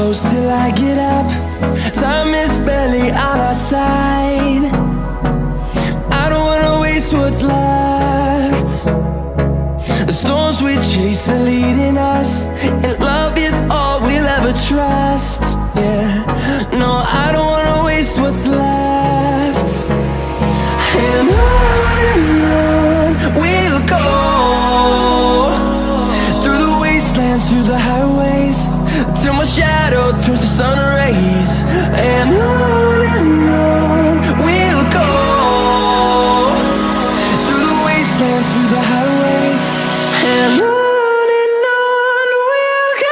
close till I get up. Time is barely on our side. I don't wanna waste what's left. The storms we chase are leading us, and love is all we'll ever trust. Yeah, no, I don't wanna waste what's left. And on we'll go, through the wastelands, through the highways, till my shadow turns to sun rays. And on we'll go, through the wastelands, through the highways, and on we'll go.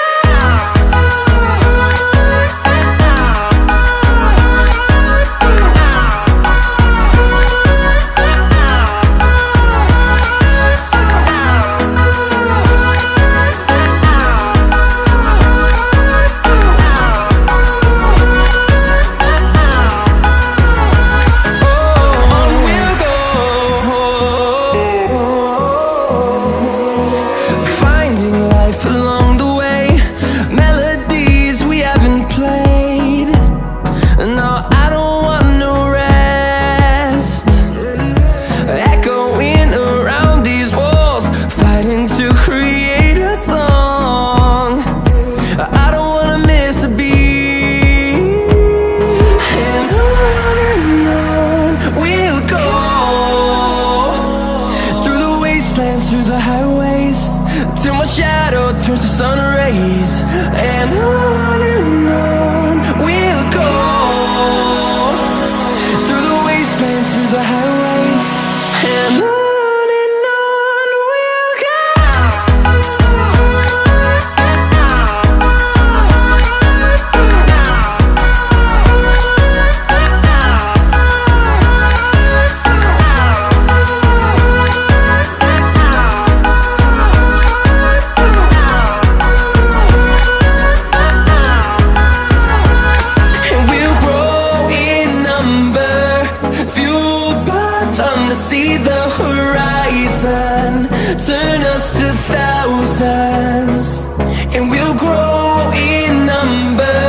Through the highways, till my shadow turns to sun rays. And on we'll go, through the wastelands, through the highways, and on we'll go. See the horizon turn us to thousands, and we'll grow in number,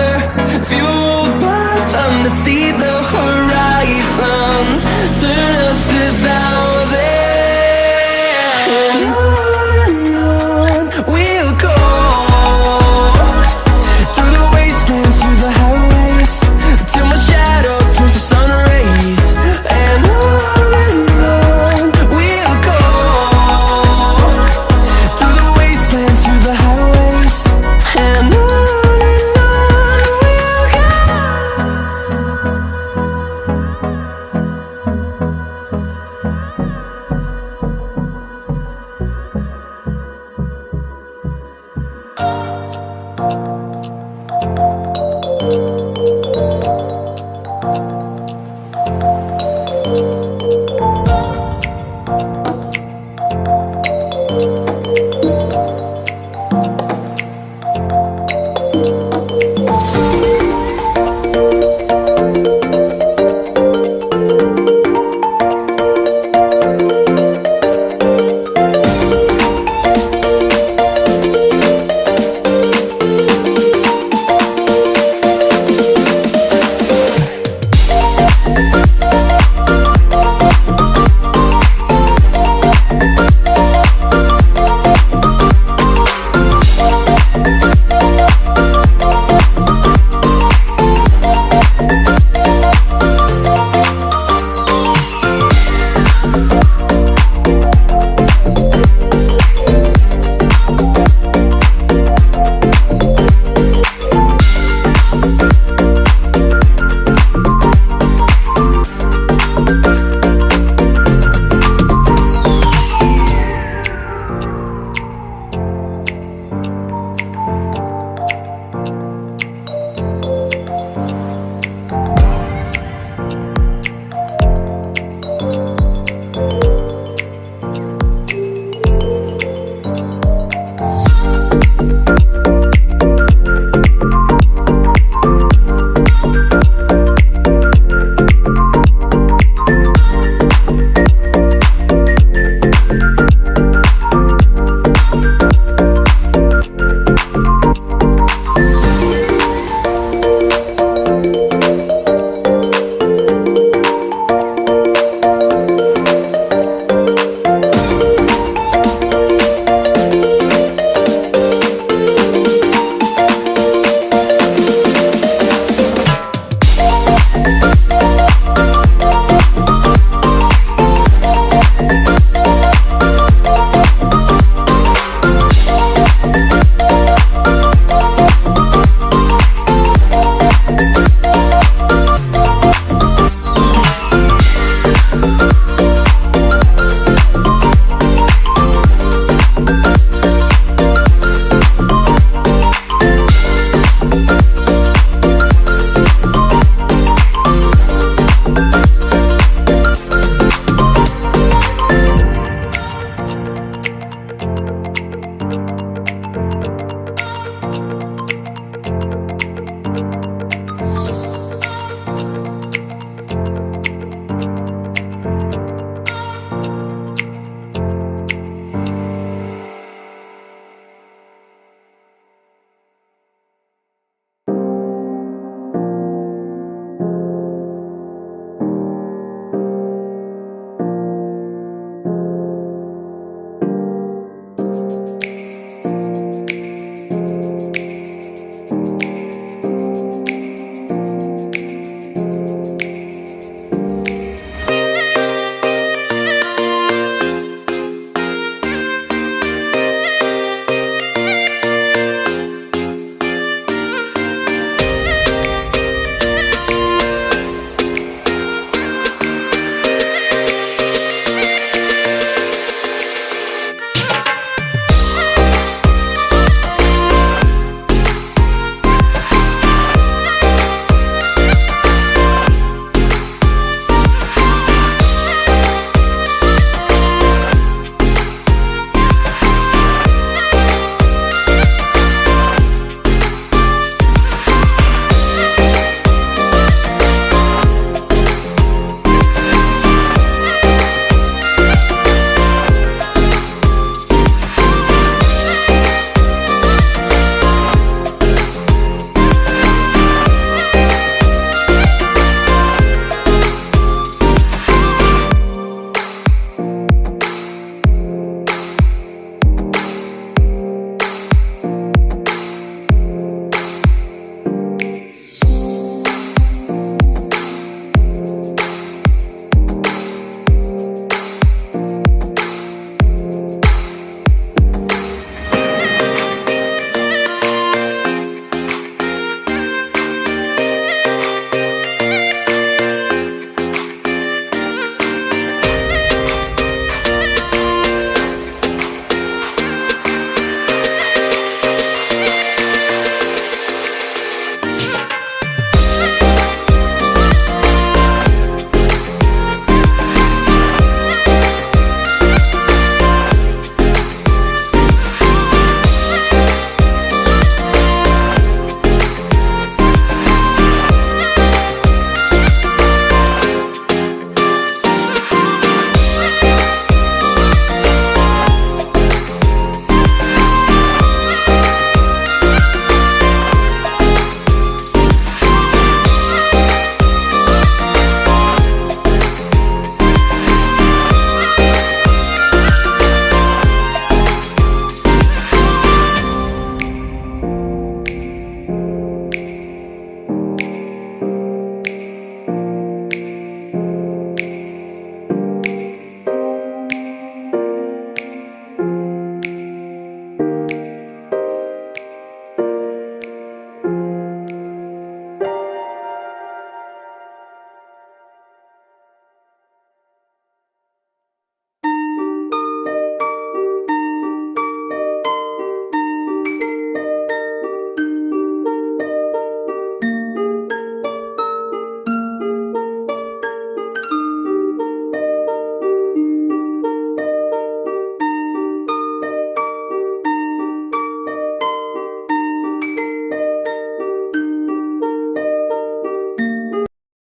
fueled by them to see the horizon turn us to thousands. And on we'll go, through the wastelands, through the highways, till my shadow turns to sun rays. And on